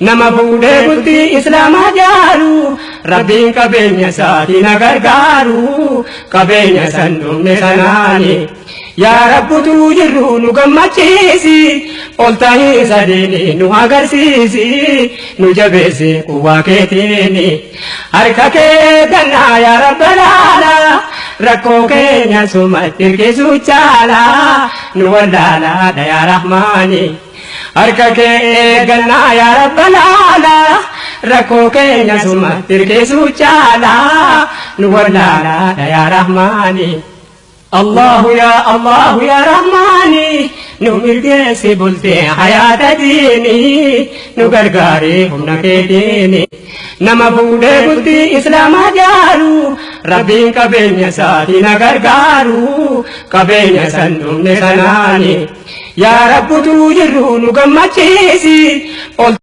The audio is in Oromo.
nama fuudhee bultii islaamaa jaaru rabbiin qabeenya isaatii na gargaaru qabeenya san dhumne sanaani yaa rabbutu jirru nu gammachiisi ol ta'ii sadeeni nu agarsiisi nu jabeessi quwwaa keetiini harka kee gannaa yaa rabbal aalaa rakkoo keenya sumatti hirkisu caala nu wallaalaadha yaa rahmaani harka kee gannaa yaa rabbal aalaa rakkoo keenya sumatti hirkisu caala nu wallaalaadha yaa rahmaani الله يا رحماني نمرقس بلتي حياة ديني نقرقاري هم نكيديني نما بودي بلتي إسلام جارو ربين كبين يساتي نقرقارو كبين يسندم نسناني يا رب توجرو نقمتشيسي